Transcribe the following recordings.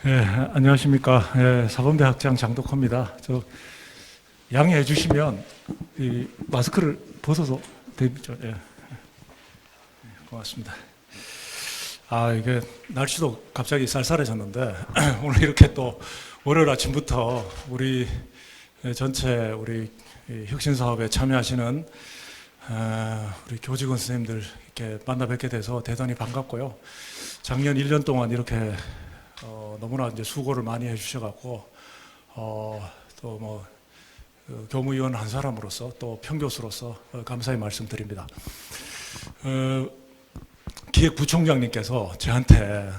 예, 안녕하십니까. 예, 사범대학장 장덕호입니다. 양해해 주시면 이 마스크를 벗어도 되죠. 예, 고맙습니다. 이게 날씨도 갑자기 쌀쌀해졌는데 오늘 이렇게 또 월요일 아침부터 우리 전체 이 혁신 사업에 참여하시는 우리 교직원 선생님들 이렇게 만나 뵙게 돼서 대단히 반갑고요. 작년 1년 동안 이렇게 너무나 이제 수고를 많이 해주셔갖고 교무위원 한 사람으로서 또 평교수로서 감사의 말씀드립니다. 기획부총장님께서 저한테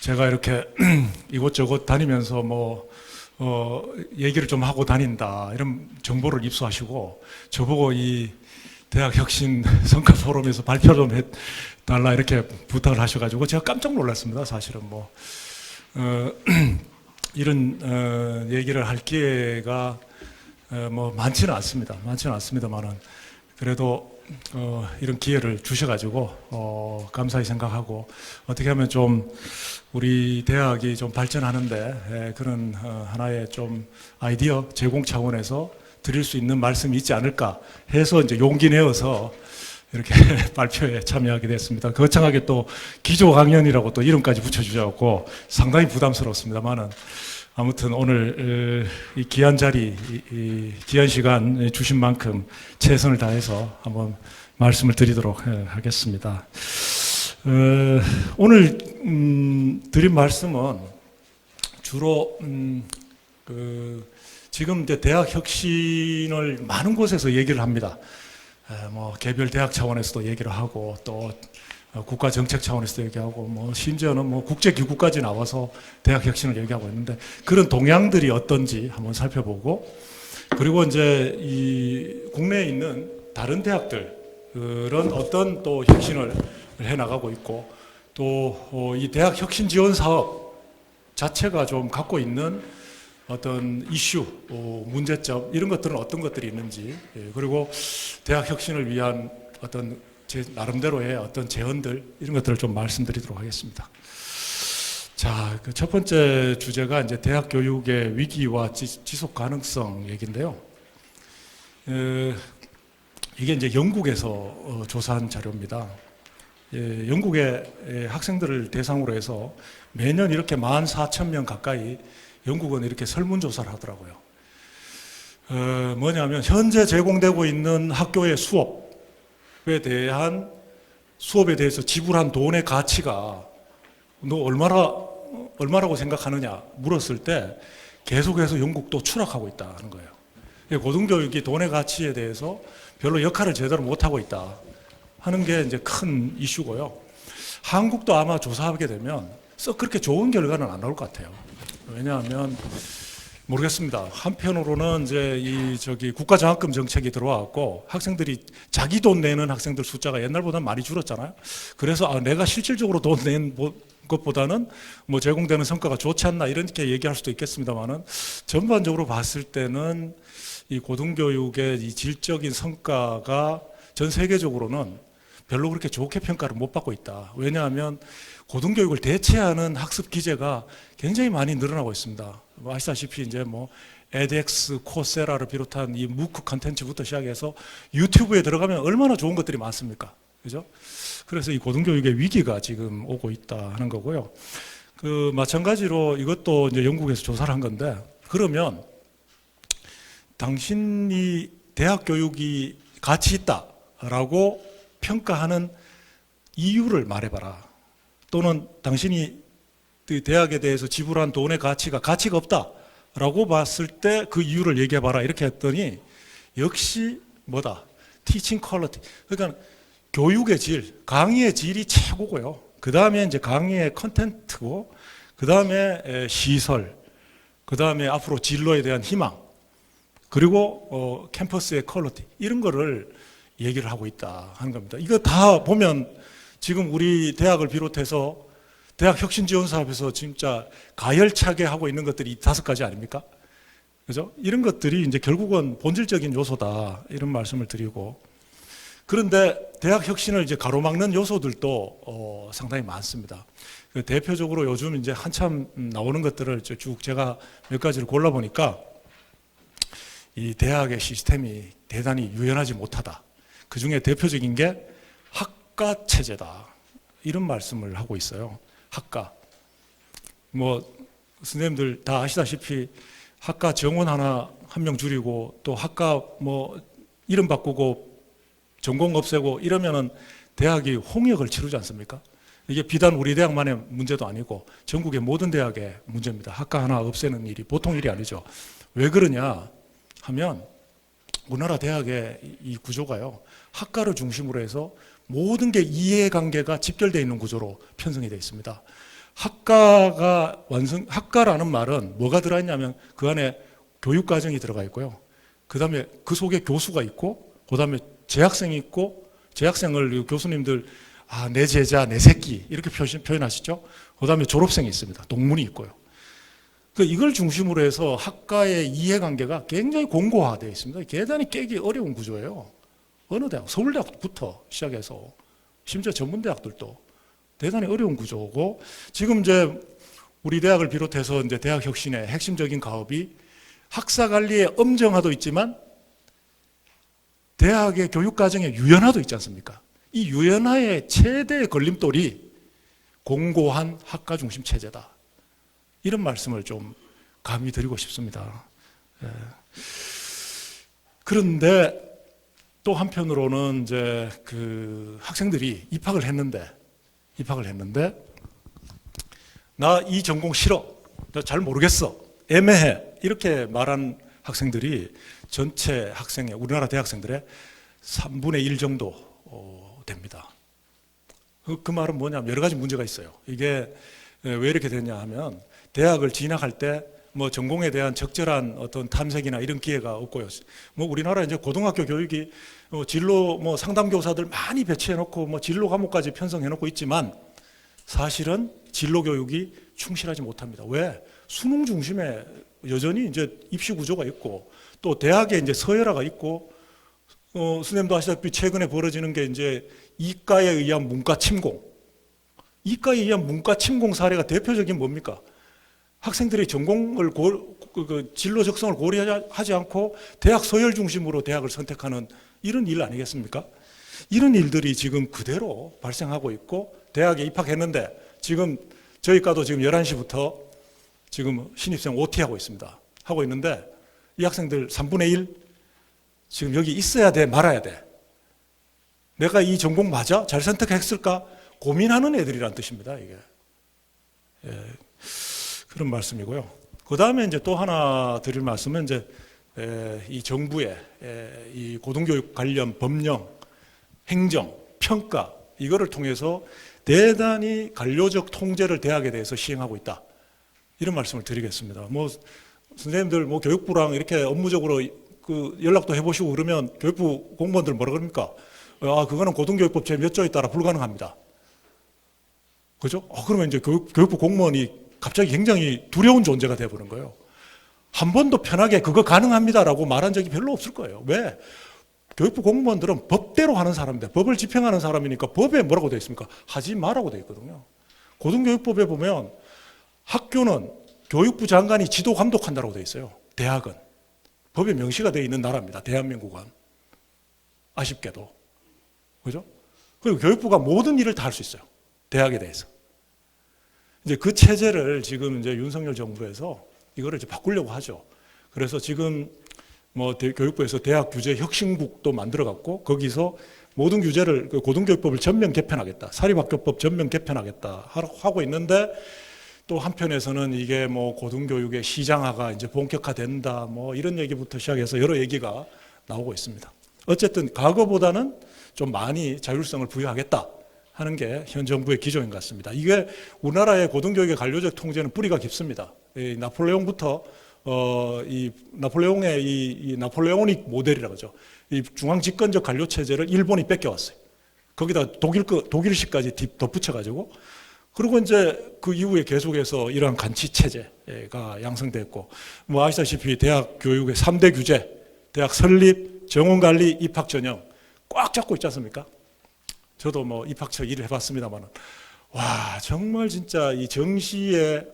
제가 이렇게 이곳저곳 다니면서 얘기를 좀 하고 다닌다 이런 정보를 입수하시고 저보고 이 대학 혁신 성과 포럼에서 발표 좀 해달라 이렇게 부탁을 하셔가지고 제가 깜짝 놀랐습니다. 사실은 이런 얘기를 할 기회가 많지는 않습니다. 많지는 않습니다만은 그래도 이런 기회를 주셔가지고 감사히 생각하고 어떻게 하면 좀 우리 대학이 좀 발전하는데 그런 하나의 좀 아이디어 제공 차원에서 드릴 수 있는 말씀이 있지 않을까 해서 이제 용기 내어서 이렇게 발표에 참여하게 됐습니다. 거창하게 또 기조 강연이라고 또 이름까지 붙여주셔서 상당히 부담스럽습니다만은 아무튼 오늘 이 귀한 자리, 이 귀한 시간 주신 만큼 최선을 다해서 한번 말씀을 드리도록 하겠습니다. 오늘 드린 말씀은 주로 지금 이제 대학 혁신을 많은 곳에서 얘기를 합니다. 개별 대학 차원에서도 얘기를 하고 또 국가 정책 차원에서도 얘기하고 심지어는 국제기구까지 나와서 대학 혁신을 얘기하고 있는데 그런 동향들이 어떤지 한번 살펴보고 그리고 이제 이 국내에 있는 다른 대학들은 어떤 또 혁신을 해 나가고 있고 또 이 대학 혁신 지원 사업 자체가 좀 갖고 있는 어떤 이슈, 문제점 이런 것들은 어떤 것들이 있는지 그리고 대학 혁신을 위한 어떤 제 나름대로의 어떤 제언들 이런 것들을 좀 말씀드리도록 하겠습니다. 자, 그 첫 번째 주제가 이제 대학 교육의 위기와 지속 가능성 얘기인데요. 이게 이제 영국에서 조사한 자료입니다. 영국의 학생들을 대상으로 해서 매년 이렇게 14,000명 가까이 영국은 이렇게 설문조사를 하더라고요. 뭐냐면 현재 제공되고 있는 학교의 수업에 대해서 지불한 돈의 가치가 너 얼마라고 생각하느냐 물었을 때 계속해서 영국도 추락하고 있다는 거예요. 고등교육이 돈의 가치에 대해서 별로 역할을 제대로 못하고 있다 하는 게 이제 큰 이슈고요. 한국도 아마 조사하게 되면 썩 그렇게 좋은 결과는 안 나올 것 같아요. 왜냐하면 모르겠습니다. 한편으로는 이제 국가장학금 정책이 들어왔고 학생들이 자기 돈 내는 학생들 숫자가 옛날보다 많이 줄었잖아요. 그래서 내가 실질적으로 돈 낸 것보다는 제공되는 성과가 좋지 않나 이렇게 얘기할 수도 있겠습니다만은 전반적으로 봤을 때는 이 고등교육의 이 질적인 성과가 전 세계적으로는 별로 그렇게 좋게 평가를 못 받고 있다. 왜냐하면 고등교육을 대체하는 학습 기제가 굉장히 많이 늘어나고 있습니다. 아시다시피 이제 edX, 코세라를 비롯한 이 무크 컨텐츠부터 시작해서 유튜브에 들어가면 얼마나 좋은 것들이 많습니까? 그죠? 그래서 이 고등교육의 위기가 지금 오고 있다 하는 거고요. 마찬가지로 이것도 이제 영국에서 조사를 한 건데, 그러면 당신이 대학 교육이 가치 있다라고 평가하는 이유를 말해봐라. 또는 당신이 대학에 대해서 지불한 돈의 가치가 없다라고 봤을 때 그 이유를 얘기해봐라. 이렇게 했더니 역시 teaching quality. 그러니까 교육의 질, 강의의 질이 최고고요. 그 다음에 이제 강의의 컨텐츠고, 그 다음에 시설, 그 다음에 앞으로 진로에 대한 희망, 그리고 캠퍼스의 퀄리티 이런 거를 얘기를 하고 있다 하는 겁니다. 이거 다 보면 지금 우리 대학을 비롯해서 대학 혁신 지원 사업에서 진짜 가열차게 하고 있는 것들이 5가지 아닙니까? 그죠? 이런 것들이 이제 결국은 본질적인 요소다 이런 말씀을 드리고 그런데 대학 혁신을 이제 가로막는 요소들도 상당히 많습니다. 그 대표적으로 요즘 이제 한참 나오는 것들을 쭉 제가 몇 가지를 골라보니까 이 대학의 시스템이 대단히 유연하지 못하다. 그 중에 대표적인 게 학과 체제다. 이런 말씀을 하고 있어요. 학과. 뭐 선생님들 다 아시다시피 학과 정원 하나 한 명 줄이고 또 학과 뭐 이름 바꾸고 전공 없애고 이러면은 대학이 홍역을 치르지 않습니까? 이게 비단 우리 대학만의 문제도 아니고 전국의 모든 대학의 문제입니다. 학과 하나 없애는 일이 보통 일이 아니죠. 왜 그러냐 하면 우리나라 대학의 이 구조가요. 학과를 중심으로 해서 모든 게 이해관계가 집결되어 있는 구조로 편성이 되어 있습니다. 학과라는 말은 뭐가 들어있냐면 그 안에 교육과정이 들어가 있고요. 그 다음에 그 속에 교수가 있고, 그 다음에 재학생이 있고, 재학생을 교수님들, 내 제자, 내 새끼, 이렇게 표현하시죠. 그 다음에 졸업생이 있습니다. 동문이 있고요. 이걸 중심으로 해서 학과의 이해관계가 굉장히 공고화되어 있습니다. 대단히 깨기 어려운 구조예요. 어느 대학, 서울대학부터 시작해서 심지어 전문대학들도 대단히 어려운 구조고, 지금 이제 우리 대학을 비롯해서 이제 대학 혁신의 핵심적인 가업이 학사 관리의 엄정화도 있지만 대학의 교육 과정의 유연화도 있지 않습니까? 이 유연화의 최대 걸림돌이 공고한 학과 중심 체제다. 이런 말씀을 좀 감히 드리고 싶습니다. 그런데 또 한편으로는 이제 그 학생들이 입학을 했는데 나 이 전공 싫어. 나 잘 모르겠어. 애매해. 이렇게 말한 학생들이 전체 학생의 우리나라 대학생들의 3분의 1 정도 됩니다. 그 말은 뭐냐면 여러 가지 문제가 있어요. 이게 왜 이렇게 되냐 하면 대학을 진학할 때 뭐 전공에 대한 적절한 어떤 탐색이나 이런 기회가 없고요. 뭐 우리나라 이제 고등학교 교육이 진로 뭐 상담 교사들 많이 배치해 놓고 뭐 진로 과목까지 편성해 놓고 있지만 사실은 진로 교육이 충실하지 못합니다. 왜? 수능 중심에 여전히 이제 입시 구조가 있고 또 대학에 이제 서열화가 있고 선생님도 아시다시피 최근에 벌어지는 게 이제 이과에 의한 문과 침공. 이과에 의한 문과 침공 사례가 대표적인 뭡니까? 학생들이 전공을 진로 적성을 고려하지 않고 대학 서열 중심으로 대학을 선택하는 이런 일 아니겠습니까? 이런 일들이 지금 그대로 발생하고 있고 대학에 입학했는데 지금 저희 과도 지금 11시부터 지금 신입생 OT 하고 있습니다. 하고 있는데 이 학생들 3분의 1 지금 여기 있어야 돼 말아야 돼. 내가 이 전공 맞아? 잘 선택했을까? 고민하는 애들이란 뜻입니다. 이게. 그런 말씀이고요. 그 다음에 이제 또 하나 드릴 말씀은 이제 이 정부의 이 고등교육 관련 법령, 행정, 평가 이거를 통해서 대단히 관료적 통제를 대학에 대해서 시행하고 있다. 이런 말씀을 드리겠습니다. 뭐 선생님들 뭐 교육부랑 이렇게 업무적으로 그 연락도 해보시고 그러면 교육부 공무원들 뭐라 그럽니까? 그거는 고등교육법 제 몇 조에 따라 불가능합니다. 그죠? 그러면 이제 교육부 공무원이 갑자기 굉장히 두려운 존재가 되어버린 거예요. 한 번도 편하게 그거 가능합니다라고 말한 적이 별로 없을 거예요. 왜? 교육부 공무원들은 법대로 하는 사람인데 법을 집행하는 사람이니까 법에 뭐라고 되어 있습니까? 하지 마라고 되어 있거든요. 고등교육법에 보면 학교는 교육부 장관이 지도 감독한다고 되어 있어요. 대학은. 법에 명시가 되어 있는 나라입니다. 대한민국은. 아쉽게도. 그죠? 그리고 교육부가 모든 일을 다 할 수 있어요. 대학에 대해서. 이제 그 체제를 지금 이제 윤석열 정부에서 이거를 이제 바꾸려고 하죠. 그래서 지금 뭐 교육부에서 대학 규제 혁신국도 만들어갖고 거기서 모든 규제를 고등교육법을 전면 개편하겠다, 사립학교법 전면 개편하겠다 하고 있는데 또 한편에서는 이게 뭐 고등교육의 시장화가 이제 본격화된다, 뭐 이런 얘기부터 시작해서 여러 얘기가 나오고 있습니다. 어쨌든 과거보다는 좀 많이 자율성을 부여하겠다 하는 게 현 정부의 기조인 것 같습니다. 이게 우리나라의 고등교육의 관료적 통제는 뿌리가 깊습니다. 이 나폴레옹부터 이 나폴레옹의 이 나폴레오닉 모델이라고 하죠. 이 중앙 집권적 관료 체제를 일본이 뺏겨왔어요. 거기다 독일식까지 덧붙여가지고 그리고 이제 그 이후에 계속해서 이러한 간치 체제가 양성됐고 뭐 아시다시피 대학 교육의 3대 규제, 대학 설립, 정원 관리, 입학 전형 꽉 잡고 있지 않습니까? 저도 뭐 입학처 일을 해봤습니다만, 와, 정말 진짜 이 정시에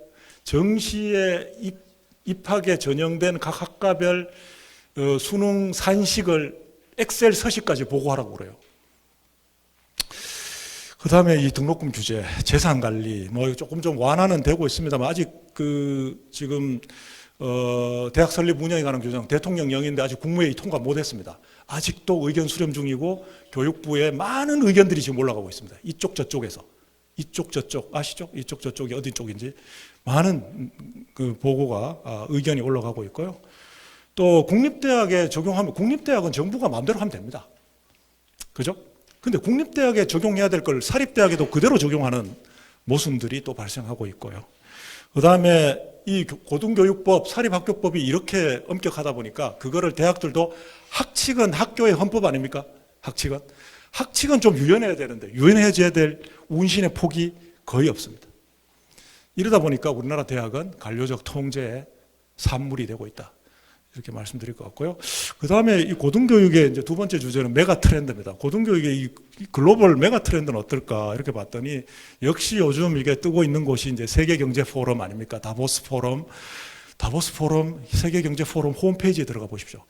입학에 전형된 각 학과별 수능 산식을 엑셀 서식까지 보고하라고 그래요. 그 다음에 이 등록금 규제, 재산 관리, 뭐 조금 좀 완화는 되고 있습니다만, 아직 지금, 대학 설립 운영에 관한 규정, 대통령령인데 아직 국무회의 통과 못 했습니다. 아직도 의견 수렴 중이고, 교육부에 많은 의견들이 지금 올라가고 있습니다. 이쪽 저쪽에서. 이쪽 저쪽, 아시죠? 이쪽 저쪽이 어디 쪽인지. 많은 그 보고가, 의견이 올라가고 있고요. 또 국립대학에 적용하면, 국립대학은 정부가 마음대로 하면 됩니다. 그죠? 근데 국립대학에 적용해야 될 걸 사립대학에도 그대로 적용하는 모순들이 또 발생하고 있고요. 그 다음에 이 고등교육법, 사립학교법이 이렇게 엄격하다 보니까 그거를 대학들도 학칙은 학교의 헌법 아닙니까? 학칙은 좀 유연해야 되는데 유연해져야 될 운신의 폭이 거의 없습니다. 이러다 보니까 우리나라 대학은 관료적 통제의 산물이 되고 있다. 이렇게 말씀드릴 것 같고요. 그 다음에 이 고등교육의 이제 두 번째 주제는 메가 트렌드입니다. 고등교육의 이 글로벌 메가 트렌드는 어떨까 이렇게 봤더니 역시 요즘 이게 뜨고 있는 곳이 이제 세계경제포럼 아닙니까? 다보스 포럼, 세계경제포럼 홈페이지에 들어가 보십시오.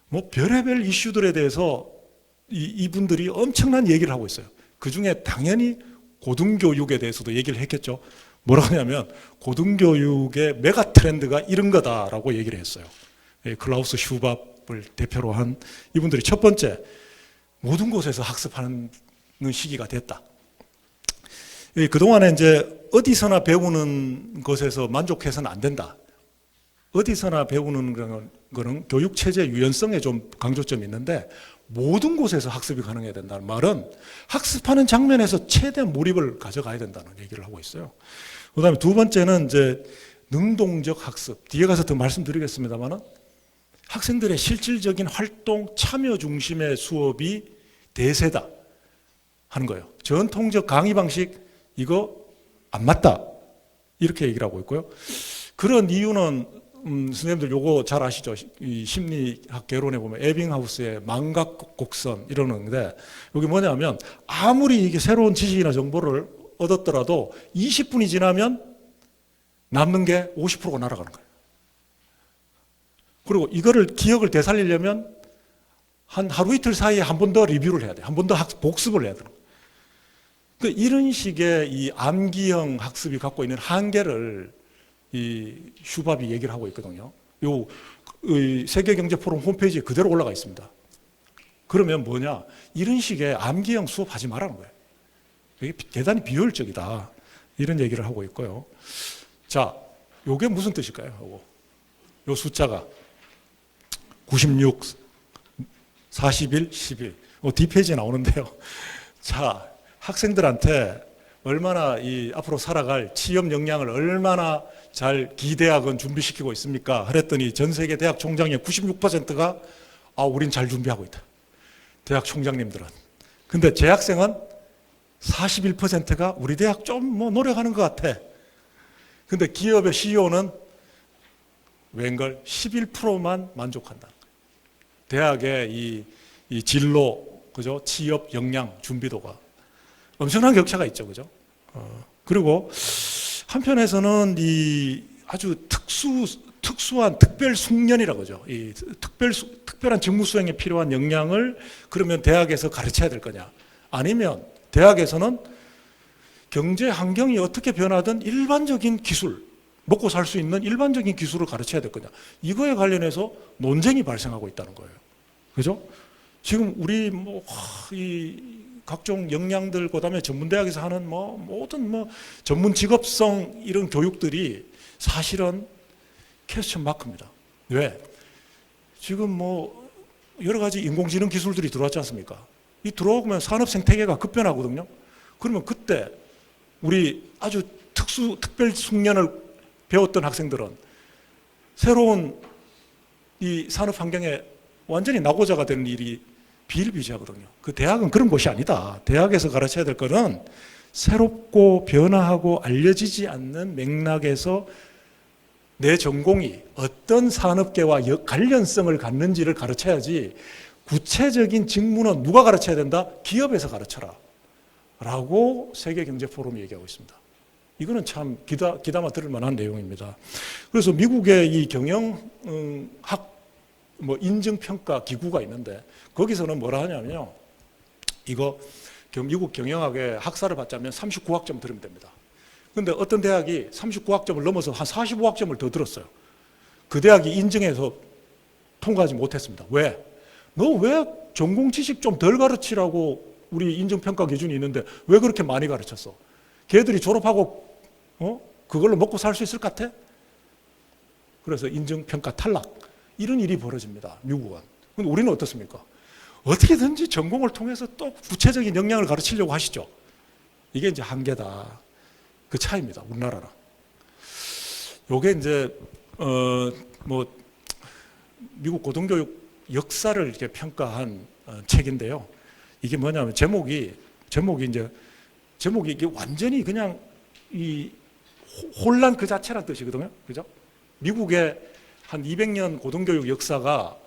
뭐 별의별 이슈들에 대해서 이분들이 엄청난 얘기를 하고 있어요. 그 중에 당연히 고등교육에 대해서도 얘기를 했겠죠. 뭐라고 하냐면 고등교육의 메가 트렌드가 이런 거다라고 얘기를 했어요. 클라우스 슈밥을 대표로 한 이분들이 첫 번째, 모든 곳에서 학습하는 시기가 됐다. 그동안에 이제 어디서나 배우는 것에서 만족해서는 안 된다. 어디서나 배우는 거는 교육체제 유연성에 좀 강조점이 있는데 모든 곳에서 학습이 가능해야 된다는 말은 학습하는 장면에서 최대한 몰입을 가져가야 된다는 얘기를 하고 있어요. 그 다음에 두 번째는 이제 능동적 학습. 뒤에 가서 더 말씀드리겠습니다만은 학생들의 실질적인 활동, 참여 중심의 수업이 대세다 하는 거예요. 전통적 강의 방식 이거 안 맞다 이렇게 얘기를 하고 있고요. 그런 이유는 선생님들 요거 잘 아시죠? 이 심리학 개론에 보면 에빙하우스의 망각곡선 이러는데 여기 뭐냐면 아무리 이게 새로운 지식이나 정보를 얻었더라도 20분이 지나면 남는 게 50%가 날아가는 거예요. 그리고 이거를 기억을 되살리려면 한 하루 이틀 사이에 한 번 더 리뷰를 해야 돼요. 한 번 더 복습을 해야 돼요. 그러니까 이런 식의 이 암기형 학습이 갖고 있는 한계를 이 슈밥이 얘기를 하고 있거든요. 요 세계경제포럼 홈페이지에 그대로 올라가 있습니다. 그러면 뭐냐? 이런 식의 암기형 수업하지 말라는 거예요. 이게 대단히 비효율적이다. 이런 얘기를 하고 있고요. 자, 요게 무슨 뜻일까요? 요 숫자가 96, 41, 11. 뒷페이지에 나오는데요. 자, 학생들한테 얼마나 이 앞으로 살아갈 취업 역량을 얼마나 잘 기대학은 준비시키고 있습니까? 그랬더니 전 세계 대학 총장의 96%가 우린 잘 준비하고 있다. 대학 총장님들은. 근데 재학생은 41%가 우리 대학 좀 뭐 노력하는 것 같아. 근데 기업의 CEO는 웬걸 11%만 만족한다. 대학의 이 진로, 그죠? 취업 역량 준비도가 엄청난 격차가 있죠, 그죠? 그리고 한편에서는 이 아주 특수한 특별 숙련이라고 하죠. 이 특별한 직무 수행에 필요한 역량을 그러면 대학에서 가르쳐야 될 거냐? 아니면 대학에서는 경제 환경이 어떻게 변하든 일반적인 기술, 먹고 살 수 있는 일반적인 기술을 가르쳐야 될 거냐. 이거에 관련해서 논쟁이 발생하고 있다는 거예요. 그죠? 지금 우리 이 각종 역량들, 그 다음에 전문대학에서 하는 모든 전문 직업성 이런 교육들이 사실은 퀘스천 마크입니다. 왜? 지금 여러 가지 인공지능 기술들이 들어왔지 않습니까? 이 들어오면 산업 생태계가 급변하거든요. 그러면 그때 우리 아주 특별 숙련을 배웠던 학생들은 새로운 이 산업 환경에 완전히 낙오자가 되는 일이 비일비재하거든요. 그 대학은 그런 곳이 아니다. 대학에서 가르쳐야 될 거는 새롭고 변화하고 알려지지 않는 맥락에서 내 전공이 어떤 산업계와 관련성을 갖는지를 가르쳐야지 구체적인 직무는 누가 가르쳐야 된다? 기업에서 가르쳐라. 라고 세계경제포럼이 얘기하고 있습니다. 이거는 참 귀담아 들을 만한 내용입니다. 그래서 미국의 이 경영학 인증평가 기구가 있는데 거기서는 뭐라 하냐면요. 이거 미국 경영학의 학사를 받자면 39학점 들으면 됩니다. 근데 어떤 대학이 39학점을 넘어서 한 45학점을 더 들었어요. 그 대학이 인증해서 통과하지 못했습니다. 왜? 너 왜 전공 지식 좀 덜 가르치라고 우리 인증평가 기준이 있는데 왜 그렇게 많이 가르쳤어? 걔들이 졸업하고 그걸로 먹고 살 수 있을 것 같아? 그래서 인증평가 탈락. 이런 일이 벌어집니다. 미국은. 근데 우리는 어떻습니까? 어떻게든지 전공을 통해서 또 구체적인 역량을 가르치려고 하시죠. 이게 이제 한계다. 그 차이입니다. 우리나라랑. 요게 이제 미국 고등교육 역사를 이렇게 평가한 책인데요. 이게 뭐냐면 제목이 이게 완전히 그냥 이 혼란 그 자체란 뜻이거든요. 그죠? 미국의 한 200년 고등교육 역사가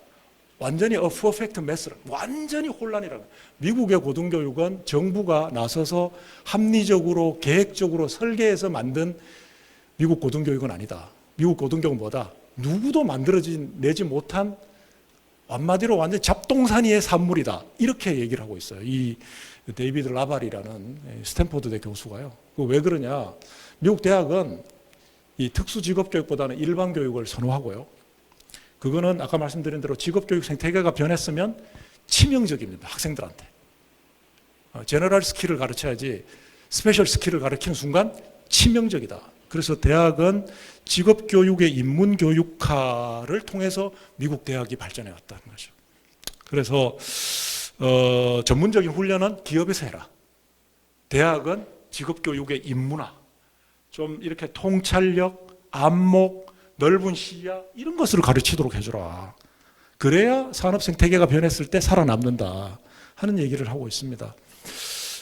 완전히 a perfect mess, 완전히 혼란이라는. 미국의 고등교육은 정부가 나서서 합리적으로 계획적으로 설계해서 만든 미국 고등교육은 아니다. 미국 고등교육은 뭐다? 누구도 내지 못한 한마디로 완전 잡동사니의 산물이다. 이렇게 얘기를 하고 있어요. 이 데이비드 라발이라는 스탠포드대 교수가요. 왜 그러냐? 미국 대학은 이 특수 직업 교육보다는 일반 교육을 선호하고요. 그거는 아까 말씀드린 대로 직업 교육 생태계가 변했으면 치명적입니다. 학생들한테. 제너럴 스킬을 가르쳐야지 스페셜 스킬을 가르치는 순간 치명적이다. 그래서 대학은 직업 교육의 인문 교육화를 통해서 미국 대학이 발전해 왔다는 거죠. 그래서 전문적인 훈련은 기업에서 해라. 대학은 직업 교육의 인문화, 좀 이렇게 통찰력, 안목, 넓은 시야 이런 것을 가르치도록 해주라. 그래야 산업 생태계가 변했을 때 살아남는다 하는 얘기를 하고 있습니다.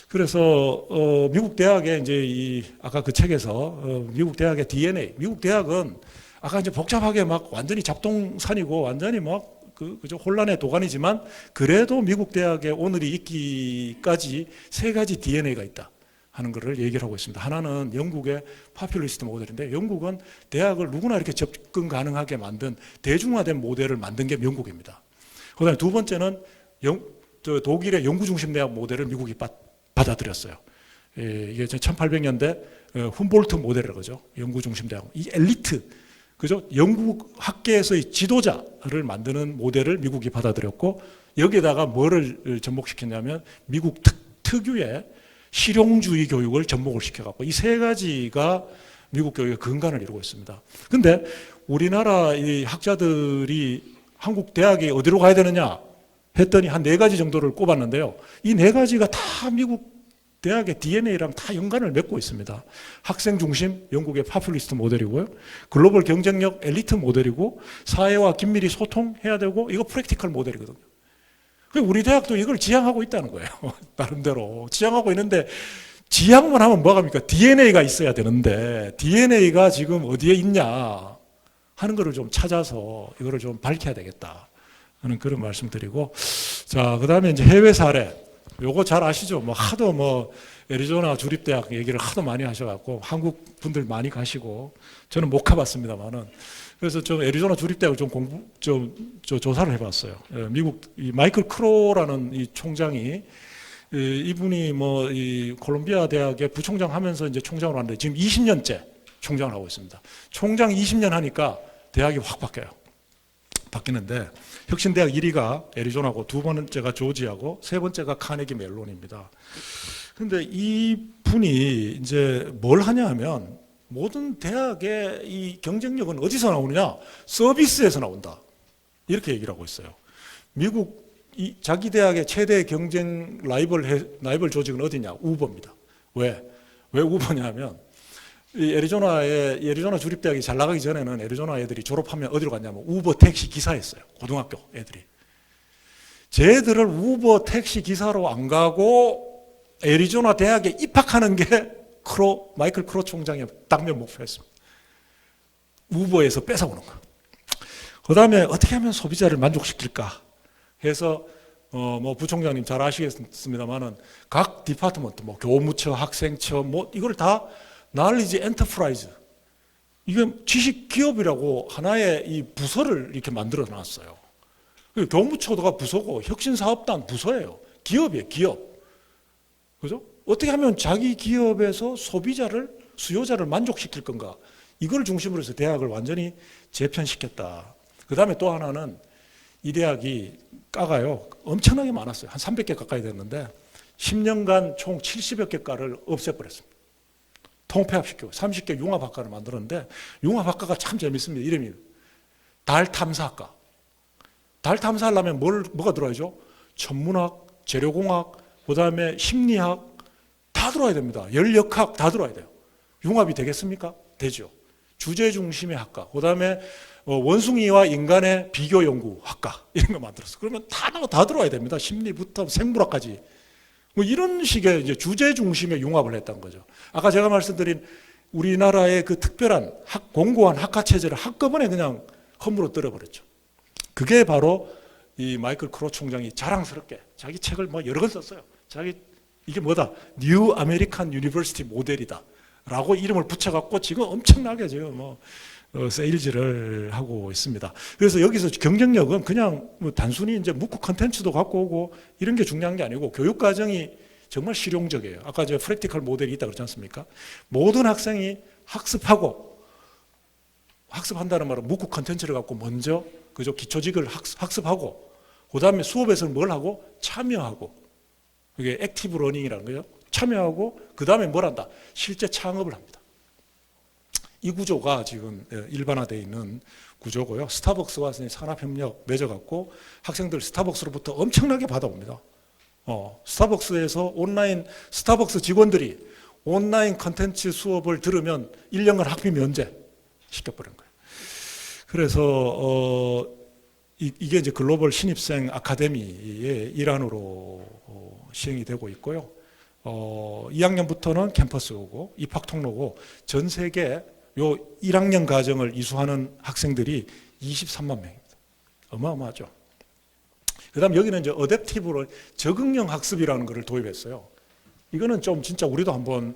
그래서 미국 대학의 이제 아까 그 책에서 미국 대학의 DNA, 미국 대학은 아까 이제 복잡하게 막 완전히 잡동산이고 완전히 막 그저 혼란의 도가니지만 그래도 미국 대학의 오늘이 있기까지 세 가지 DNA가 있다 하는 것을 얘기를 하고 있습니다. 하나는 영국의 파퓰리스트 모델인데 영국은 대학을 누구나 이렇게 접근 가능하게 만든 대중화된 모델을 만든 게 영국입니다. 그다음에 두 번째는 독일의 연구 중심 대학 모델을 미국이 받아들였어요. 이게 1800년대 훔볼트 모델이라고 그러죠. 연구 중심 대학. 이 엘리트, 그죠? 영국 학계에서의 지도자를 만드는 모델을 미국이 받아들였고 여기에다가 뭐를 접목시켰냐면 미국 특유의 실용주의 교육을 접목을 시켜갖고 이 세 가지가 미국 교육의 근간을 이루고 있습니다. 근데 우리나라 이 학자들이 한국 대학이 어디로 가야 되느냐 했더니 한 네 가지 정도를 꼽았는데요. 이 네 가지가 다 미국 대학의 DNA랑 다 연관을 맺고 있습니다. 학생 중심 영국의 파퓰리스트 모델이고요. 글로벌 경쟁력 엘리트 모델이고 사회와 긴밀히 소통해야 되고 이거 프랙티컬 모델이거든요. 우리 대학도 이걸 지향하고 있다는 거예요. 나름대로 지향하고 있는데 지향만 하면 뭐합니까? DNA가 있어야 되는데 DNA가 지금 어디에 있냐 하는 거를 좀 찾아서 이거를 좀 밝혀야 되겠다 하는 그런 말씀드리고, 자 그다음에 이제 해외 사례. 요거 잘 아시죠? 하도 애리조나 주립대학 얘기를 하도 많이 하셔갖고 한국 분들 많이 가시고 저는 못 가봤습니다만은 그래서 좀 애리조나 주립대학을 좀 조사를 해봤어요. 미국 이 마이클 크로라는 이 총장이 이분이 이 콜롬비아 대학의 부총장 하면서 이제 총장으로 왔는데 지금 20년째 총장을 하고 있습니다. 총장 20년 하니까 대학이 확 바뀌는데 혁신대학 1위가 애리조나고 두 번째가 조지아고 세 번째가 카네기 멜론입니다. 근데 이 분이 이제 뭘 하냐 하면 모든 대학의 이 경쟁력은 어디서 나오느냐? 서비스에서 나온다. 이렇게 얘기를 하고 있어요. 미국 자기 대학의 최대 경쟁 라이벌 조직은 어디냐? 우버입니다. 왜 우버냐 하면 이 애리조나 주립대학이 잘 나가기 전에는 애리조나 애들이 졸업하면 어디로 갔냐면 우버 택시 기사였어요. 고등학교 애들이. 쟤들을 우버 택시 기사로 안 가고 애리조나 대학에 입학하는 게 마이클 크로 총장의 당면 목표였습니다. 우버에서 뺏어오는 거. 그 다음에 어떻게 하면 소비자를 만족시킬까 해서 뭐 부총장님 잘 아시겠습니다만은 각 디파트먼트, 뭐 교무처, 학생처, 뭐 이걸 다 날리지 엔터프라이즈, 이게 지식 기업이라고 하나의 이 부서를 이렇게 만들어 놨어요. 교무처가 부서고 혁신사업단 부서예요. 기업이에요, 기업. 그죠? 어떻게 하면 자기 기업에서 소비자를, 수요자를 만족시킬 건가? 이걸 중심으로 해서 대학을 완전히 재편시켰다. 그 다음에 또 하나는 이 대학이 과가요, 엄청나게 많았어요. 한 300개 가까이 됐는데 10년간 총 70여 개 과를 없애버렸습니다. 통폐합시키고 30개 융합학과를 만들었는데, 융합학과가 참 재밌습니다. 이름이 달 탐사학과. 달 탐사하려면 뭐가 들어야죠? 천문학, 재료공학, 그 다음에 심리학 다 들어야 됩니다. 연력학 다 들어야 돼요. 융합이 되겠습니까? 되죠. 주제 중심의 학과, 그 다음에 원숭이와 인간의 비교 연구 학과, 이런 거 만들었어. 그러면 다 들어야 됩니다. 심리부터 생물학까지. 뭐 이런 식의 이제 주제 중심의 융합을 했던 거죠. 아까 제가 말씀드린 우리나라의 그 특별한 공고한 학과 체제를 한꺼번에 그냥 허물어 떨어버렸죠. 그게 바로 이 마이클 크로 총장이 자랑스럽게 자기 책을 뭐 여러 권 썼어요. 이게 뭐다? 뉴 아메리칸 유니버시티 모델이다 라고 이름을 붙여갖고 지금 엄청나게 지금 세일즈를 하고 있습니다. 그래서 여기서 경쟁력은 그냥 뭐 단순히 이제 문구 컨텐츠도 갖고 오고 이런 게 중요한 게 아니고, 교육 과정이 정말 실용적이에요. 아까 저 프랙티컬 모델이 있다 그러지 않습니까? 모든 학생이 학습한다는 말은 문구 컨텐츠를 갖고 먼저 그저 기초직을 학습하고, 그 다음에 수업에서는 뭘 하고? 참여하고. 이게 액티브 러닝이라는 거죠. 참여하고, 그 다음에 뭘 한다? 실제 창업을 합니다. 이 구조가 지금 일반화되어 있는 구조고요. 스타벅스와 산업협력 맺어갖고 학생들 스타벅스로부터 엄청나게 받아옵니다. 스타벅스에서 스타벅스 직원들이 온라인 컨텐츠 수업을 들으면 1년간 학비 면제 시켜버린 거예요. 그래서 이게 이제 글로벌 신입생 아카데미의 일환으로 시행이 되고 있고요. 2학년부터는 캠퍼스 오고 입학 통로고, 전 세계 요 1학년 과정을 이수하는 학생들이 23만 명입니다. 어마어마하죠. 그 다음 여기는 이제 어댑티브로 적응형 학습이라는 것을 도입했어요. 이거는 좀 진짜 우리도 한번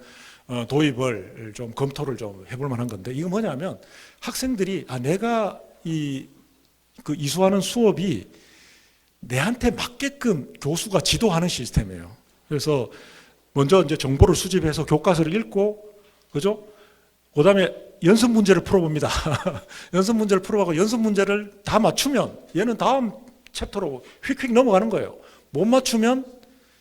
도입을 좀 검토를 좀 해볼 만한 건데, 이거 뭐냐면 학생들이 내가 그 이수하는 수업이 내한테 맞게끔 교수가 지도하는 시스템이에요. 그래서 먼저 이제 정보를 수집해서 교과서를 읽고, 그죠? 그 다음에 연습 문제를 풀어봅니다. 연습 문제를 풀어보고 연습 문제를 다 맞추면 얘는 다음 챕터로 휙휙 넘어가는 거예요. 못 맞추면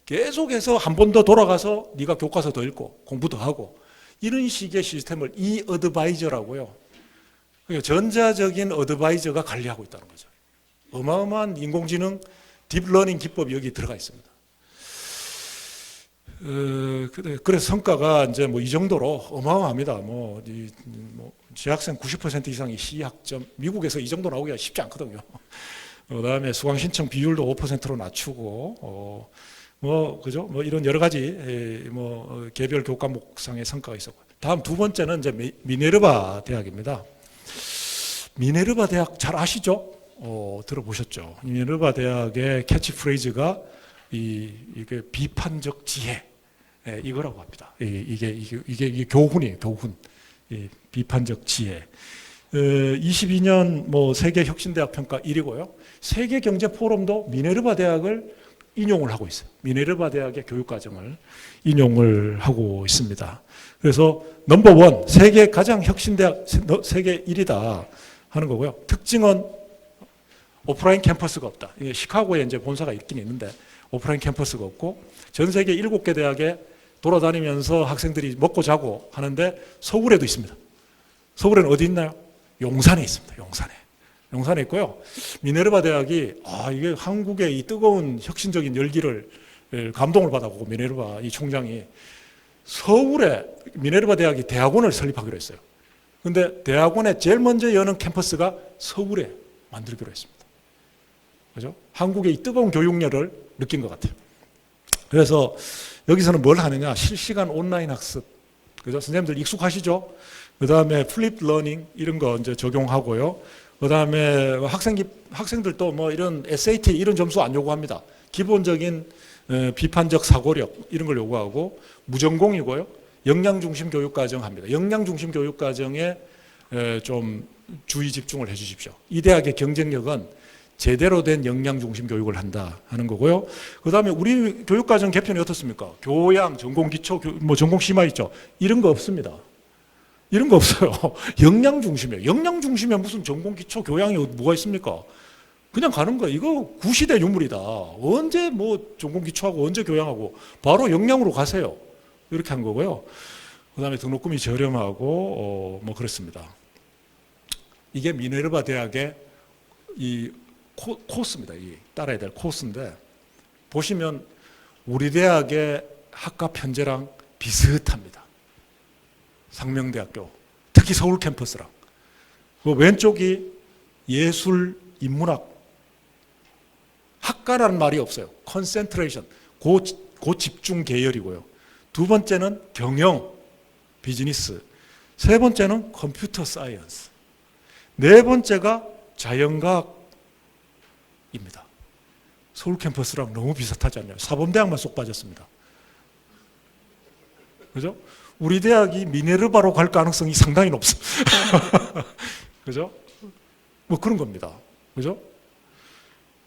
계속해서 한 번 더 돌아가서 네가 교과서 더 읽고 공부 더 하고, 이런 식의 시스템을 어드바이저라고요. 전자적인 어드바이저가 관리하고 있다는 거죠. 어마어마한 인공지능 딥러닝 기법이 여기 들어가 있습니다. 그래서 성과가 이제 뭐 이 정도로 어마어마합니다. 재학생 90% 이상이 C학점, 미국에서 이 정도 나오기가 쉽지 않거든요. 그다음에 수강 신청 비율도 5%로 낮추고, 그죠? 이런 여러 가지 개별 교과목상의 성과가 있었고, 다음 두 번째는 이제 미네르바 대학입니다. 미네르바 대학 잘 아시죠? 들어보셨죠? 미네르바 대학의 캐치프레이즈가 이게 비판적 지혜, 이거라고 합니다. 이게 교훈이에요, 교훈. 비판적 지혜. 22년 세계 혁신대학 평가 1위고요. 세계 경제 포럼도 미네르바 대학을 인용을 하고 있어요. 미네르바 대학의 교육과정을 인용을 하고 있습니다. 그래서 넘버원, 세계 가장 혁신대학, 세계 1위다 하는 거고요. 특징은 오프라인 캠퍼스가 없다. 이게 시카고에 이제 본사가 있긴 있는데 오프라인 캠퍼스가 없고, 전 세계 7개 대학에 돌아다니면서 학생들이 먹고 자고 하는데 서울에도 있습니다. 서울에는 어디 있나요? 용산에 있습니다. 용산에 있고요. 미네르바 대학이 이게 한국의 이 뜨거운 혁신적인 열기를 감동을 받아보고, 미네르바 이 총장이 서울에 미네르바 대학이 대학원을 설립하기로 했어요. 근데 대학원에 제일 먼저 여는 캠퍼스가 서울에 만들기로 했습니다. 그죠? 한국의 이 뜨거운 교육열을 느낀 것 같아요. 그래서 여기서는 뭘 하느냐? 실시간 온라인 학습. 그죠? 선생님들 익숙하시죠? 그 다음에 플립 러닝 이런 거 이제 적용하고요. 그 다음에 학생들도 이런 SAT 이런 점수 안 요구합니다. 기본적인 비판적 사고력 이런 걸 요구하고 무전공이고요. 역량 중심 교육 과정 합니다. 역량 중심 교육 과정에 좀 주의 집중을 해 주십시오. 이 대학의 경쟁력은 제대로 된 역량 중심 교육을 한다 하는 거고요. 그다음에 우리 교육 과정 개편이 어떻습니까? 교양, 전공 기초, 뭐 전공 심화 있죠. 이런 거 없습니다. 이런 거 없어요. 역량 중심이에요. 역량 중심에 무슨 전공 기초 교양이 뭐가 있습니까? 그냥 가는 거예요. 이거 구시대 유물이다. 언제 뭐 전공 기초하고 언제 교양하고 바로 역량으로 가세요. 이렇게 한 거고요. 그다음에 등록금이 저렴하고 뭐 그렇습니다. 이게 미네르바 대학의 이 코스입니다. 이 따라야 될 코스인데 보시면 우리 대학의 학과 편제랑 비슷합니다. 상명대학교, 특히 서울 캠퍼스랑. 그 왼쪽이 예술, 인문학. 학과라는 말이 없어요. 컨센트레이션, 고집중 계열이고요. 두 번째는 경영, 비즈니스. 세 번째는 컴퓨터 사이언스. 네 번째가 자연과학입니다. 서울 캠퍼스랑 너무 비슷하지 않나요? 사범대학만 쏙 빠졌습니다. 그죠? 우리 대학이 미네르바로 갈 가능성이 상당히 높습니다. 그죠? 뭐 그런 겁니다. 그죠?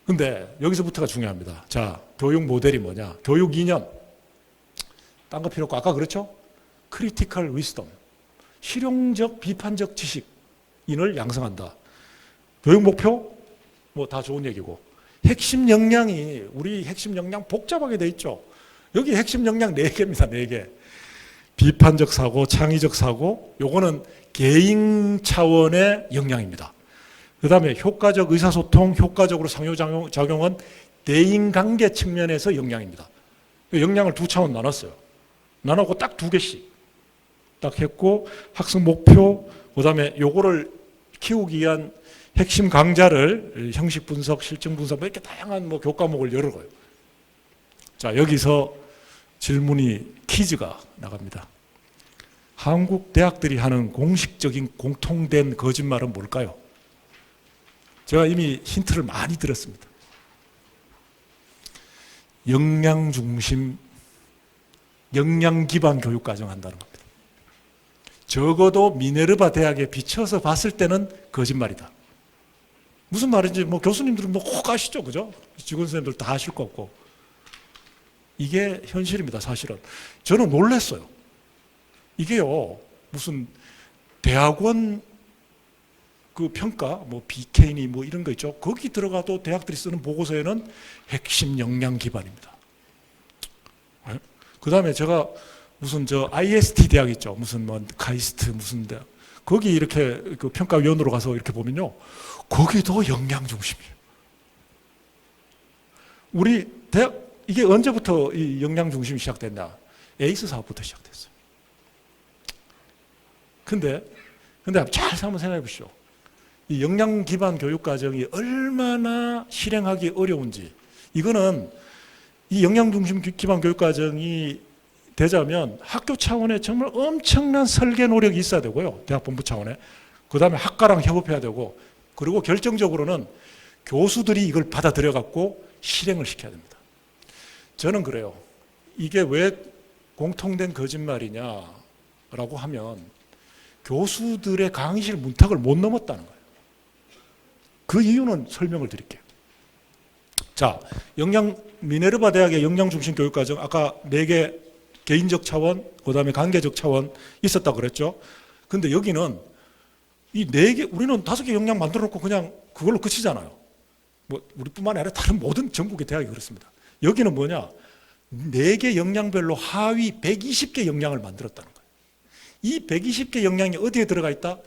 근데 여기서부터가 중요합니다. 자, 교육 모델이 뭐냐? 교육 이념. 딴 거 필요 없고, 아까 그렇죠? 크리티컬 위스덤. 실용적, 비판적 지식인을 양성한다. 교육 목표? 뭐 다 좋은 얘기고. 핵심 역량이, 우리 핵심 역량 복잡하게 돼 있죠? 여기 핵심 역량 4개입니다, 4개. 비판적 사고, 창의적 사고, 요거는 개인 차원의 역량입니다. 그 다음에 효과적 의사소통, 효과적으로 상호작용은 대인관계 측면에서 역량입니다. 역량을 2차원 나눴어요. 나누고 딱 2개씩 딱 했고, 학습 목표, 그 다음에 요거를 키우기 위한 핵심 강좌를 형식 분석, 실증 분석, 이렇게 다양한 뭐 교과목을 여러 거예요. 자, 여기서 질문이 퀴즈가 나갑니다. 한국 대학들이 하는 공식적인 공통된 거짓말은 뭘까요? 제가 이미 힌트를 많이 드렸습니다. 역량 중심, 역량 기반 교육 과정 한다는 겁니다. 적어도 미네르바 대학에 비춰서 봤을 때는 거짓말이다. 무슨 말인지 뭐 교수님들은 뭐 꼭 아시죠, 그죠? 직원 선생님들 다 아실 거 없고. 이게 현실입니다, 사실은. 저는 놀랐어요. 이게요, 무슨 대학원 그 평가, 뭐 BK니 뭐 이런 거 있죠. 거기 들어가도 대학들이 쓰는 보고서에는 핵심 역량 기반입니다. 그 다음에 제가 무슨 저 IST 대학 있죠. 무슨 뭐 카이스트 무슨 대학. 거기 이렇게 그 평가위원으로 가서 이렇게 보면요. 거기도 역량 중심이에요. 우리 대학, 이게 언제부터 이 역량 중심이 시작됐나? 에이스 사업부터 시작됐어요. 근데 잘 한번 생각해 보시죠. 이 역량 기반 교육 과정이 얼마나 실행하기 어려운지. 이거는 이 역량 중심 기반 교육 과정이 되자면 학교 차원에 정말 엄청난 설계 노력이 있어야 되고요. 대학 본부 차원에. 그 다음에 학과랑 협업해야 되고, 그리고 결정적으로는 교수들이 이걸 받아들여 갖고 실행을 시켜야 됩니다. 저는 그래요. 이게 왜 공통된 거짓말이냐라고 하면 교수들의 강의실 문턱을 못 넘었다는 거예요. 그 이유는 설명을 드릴게요. 자, 미네르바 대학의 역량 중심 교육 과정, 아까 4개 개인적 차원, 그 다음에 관계적 차원 있었다고 그랬죠. 근데 여기는 이 4개, 우리는 5개 역량 만들어 놓고 그냥 그걸로 끝이잖아요. 뭐, 우리뿐만 아니라 다른 모든 전국의 대학이 그렇습니다. 여기는 뭐냐? 4개 역량별로 하위 120개 역량을 만들었다는 거예요. 이 120개 역량이 어디에 들어가 있다?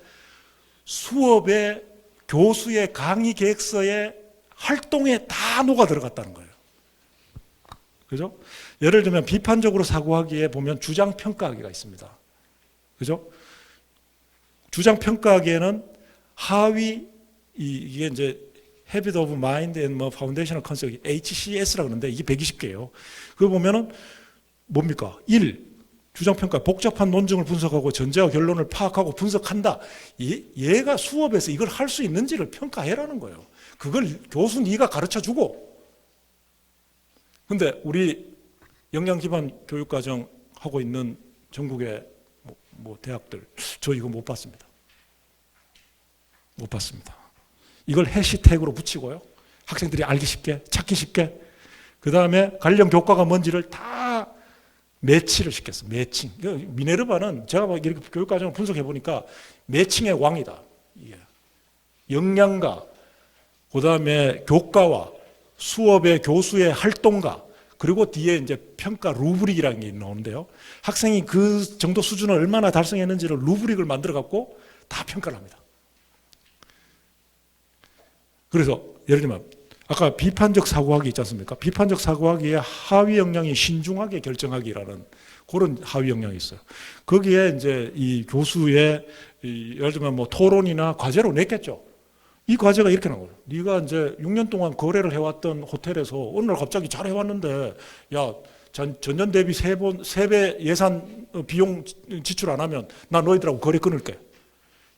수업에, 교수의 강의 계획서에, 활동에 다 녹아 들어갔다는 거예요. 그죠? 예를 들면 비판적으로 사고하기에 보면 주장평가하기가 있습니다. 그죠? 주장평가하기에는 하위, 이게 이제 Habit of Mind and 뭐 Foundational Concept, HCS라고 그러는데 이게 120개예요. 그거 보면은 뭡니까? 1. 주장평가, 복잡한 논증을 분석하고 전제와 결론을 파악하고 분석한다. 얘가 수업에서 이걸 할 수 있는지를 평가해라는 거예요. 그걸 교수 네가 가르쳐주고, 근데 우리 역량 기반 교육과정 하고 있는 전국의 뭐 대학들, 저 이거 못 봤습니다. 못 봤습니다. 이걸 해시태그로 붙이고요. 학생들이 알기 쉽게, 찾기 쉽게. 그 다음에 관련 교과가 뭔지를 다 매치를 시켰어. 매칭. 미네르바는 제가 막 이렇게 교육과정을 분석해 보니까 매칭의 왕이다. 역량과, 그 다음에 교과와 수업의 교수의 활동가, 그리고 뒤에 이제 평가 루브릭이라는 게 나오는데요. 학생이 그 정도 수준을 얼마나 달성했는지를 루브릭을 만들어 갖고 다 평가를 합니다. 그래서 예를 들면 아까 비판적 사고하기 있지 않습니까? 비판적 사고하기에 하위 역량이 신중하게 결정하기라는 그런 하위 역량이 있어요. 거기에 이제 이 교수의 예를 들면 뭐 토론이나 과제로 냈겠죠. 이 과제가 이렇게 나와요. 네가 이제 6년 동안 거래를 해왔던 호텔에서 어느 날 갑자기 잘 해왔는데, 야, 전년 대비 3배 예산 비용 지출 안 하면 나 너희들하고 거래 끊을게.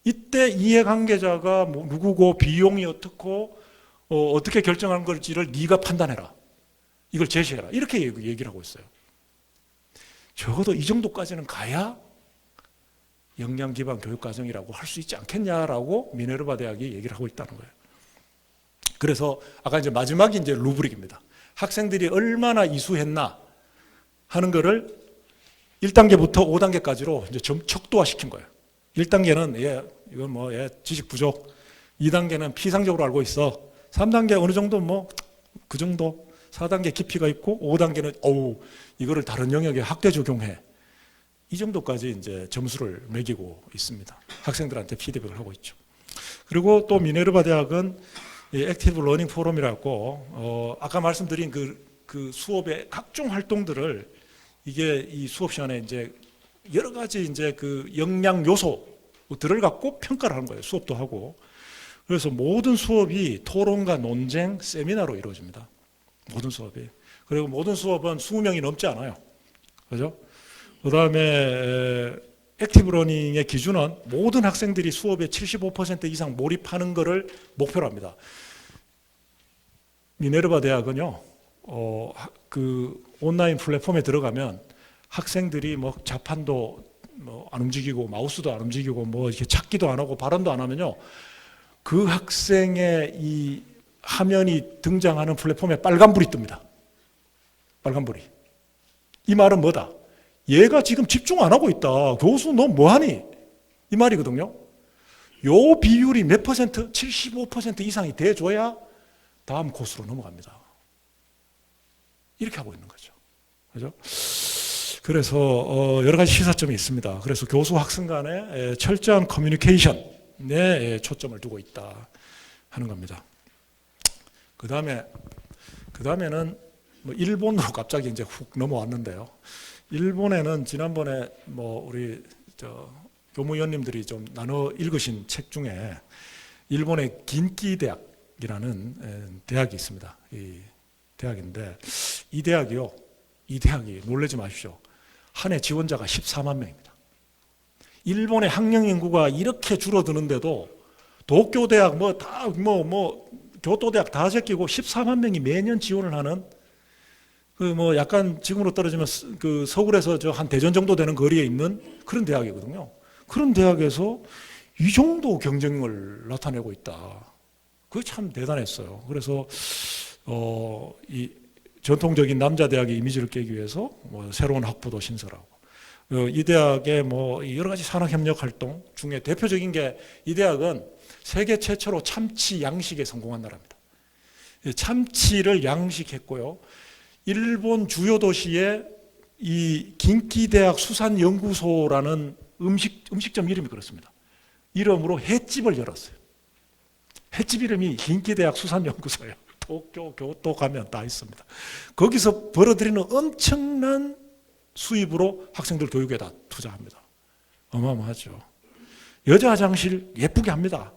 이때 이해관계자가 뭐 누구고 비용이 어떻고 어떻게 결정한 걸지를 네가 판단해라. 이걸 제시해라. 이렇게 얘기를 하고 있어요. 적어도 이 정도까지는 가야 역량 기반 교육 과정이라고 할 수 있지 않겠냐라고 미네르바 대학이 얘기를 하고 있다는 거예요. 그래서 아까 이제 마지막이 이제 루브릭입니다. 학생들이 얼마나 이수했나 하는 거를 1단계부터 5단계까지로 이제 척도화 시킨 거예요. 1단계는 이건 뭐 지식 부족. 2단계는 피상적으로 알고 있어. 3단계 어느 정도 뭐 그 정도. 4단계 깊이가 있고 5단계는 이거를 다른 영역에 학대 적용해. 이 정도까지 이제 점수를 매기고 있습니다. 학생들한테 피드백을 하고 있죠. 그리고 또 미네르바 대학은 액티브 러닝 포럼이라고 아까 말씀드린 그 수업의 각종 활동들을 이게 이 수업 시간에 이제 여러 가지 이제 그 역량 요소들을 갖고 평가를 하는 거예요. 수업도 하고. 그래서 모든 수업이 토론과 논쟁, 세미나로 이루어집니다. 모든 수업이. 그리고 모든 수업은 20명이 넘지 않아요. 그죠? 그 다음에 액티브 러닝의 기준은 모든 학생들이 수업에 75% 이상 몰입하는 것을 목표로 합니다. 미네르바 대학은요, 그 온라인 플랫폼에 들어가면 학생들이 뭐 자판도 뭐 안 움직이고 마우스도 안 움직이고 뭐 이렇게 찾기도 안 하고 발음도 안 하면요, 그 학생의 이 화면이 등장하는 플랫폼에 빨간불이 뜹니다. 빨간불이. 이 말은 뭐다? 얘가 지금 집중 안 하고 있다. 교수 너 뭐하니? 이 말이거든요. 요 비율이 몇 퍼센트? 75% 이상이 돼줘야 다음 코스로 넘어갑니다. 이렇게 하고 있는 거죠. 그죠? 그래서 여러 가지 시사점이 있습니다. 그래서 교수 학생 간의 철저한 커뮤니케이션에 초점을 두고 있다 하는 겁니다. 그 다음에는 뭐 일본으로 갑자기 이제 훅 넘어왔는데요. 일본에는 지난번에 뭐 우리 교무위원님들이 좀 나눠 읽으신 책 중에 일본의 긴키 대학이라는 대학이 있습니다. 이 대학인데 이 대학이 놀라지 마십시오. 한 해 지원자가 14만 명입니다. 일본의 학령 인구가 이렇게 줄어드는데도 도쿄대학 교토대학 다 제끼고 14만 명이 매년 지원을 하는 그 뭐 약간 지금으로 떨어지면 그 서울에서 저 한 대전 정도 되는 거리에 있는 그런 대학이거든요. 그런 대학에서 이 정도 경쟁을 나타내고 있다. 그게 참 대단했어요. 그래서 이 전통적인 남자 대학의 이미지를 깨기 위해서 뭐 새로운 학부도 신설하고 이 대학의 뭐 여러 가지 산학 협력 활동 중에 대표적인 게 이 대학은 세계 최초로 참치 양식에 성공한 나라입니다. 참치를 양식했고요. 일본 주요 도시에 이 긴키대학 수산연구소라는 음식점 이름이 그렇습니다. 이름으로 횟집을 열었어요. 횟집 이름이 긴키대학 수산연구소예요. 도쿄, 교토 가면 다 있습니다. 거기서 벌어들이는 엄청난 수입으로 학생들 교육에 다 투자합니다. 어마어마하죠. 여자 화장실 예쁘게 합니다.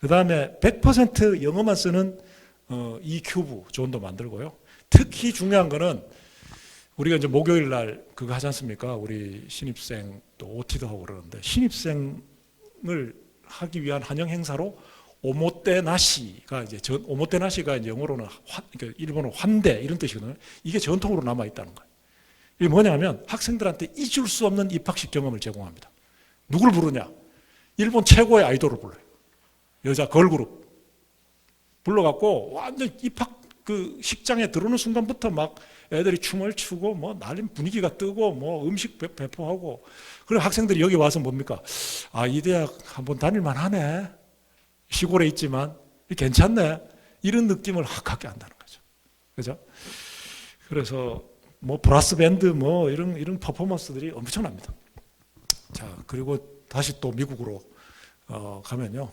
그 다음에 100% 영어만 쓰는 이큐브 존도 만들고요. 특히 중요한 거는 우리가 이제 목요일 날 그거 하지 않습니까? 우리 신입생 또 OT도 하고 그러는데 신입생을 하기 위한 환영 행사로 오모테나시가 이제 오모테나시가 이제 영어로는 그러니까 일본어 환대 이런 뜻이거든요. 이게 전통으로 남아 있다는 거예요. 이게 뭐냐면 학생들한테 잊을 수 없는 입학식 경험을 제공합니다. 누굴 부르냐? 일본 최고의 아이돌을 불러요. 여자 걸그룹 불러갖고 완전 입학 그 식장에 들어오는 순간부터 막 애들이 춤을 추고 뭐 난리 분위기가 뜨고 뭐 음식 배포하고 그리고 학생들이 여기 와서 뭡니까? 아, 이 대학 한번 다닐만 하네. 시골에 있지만 괜찮네. 이런 느낌을 확 갖게 한다는 거죠. 그죠? 그래서 뭐 브라스 밴드 뭐 이런 퍼포먼스들이 엄청납니다. 자, 그리고 다시 또 미국으로 가면요.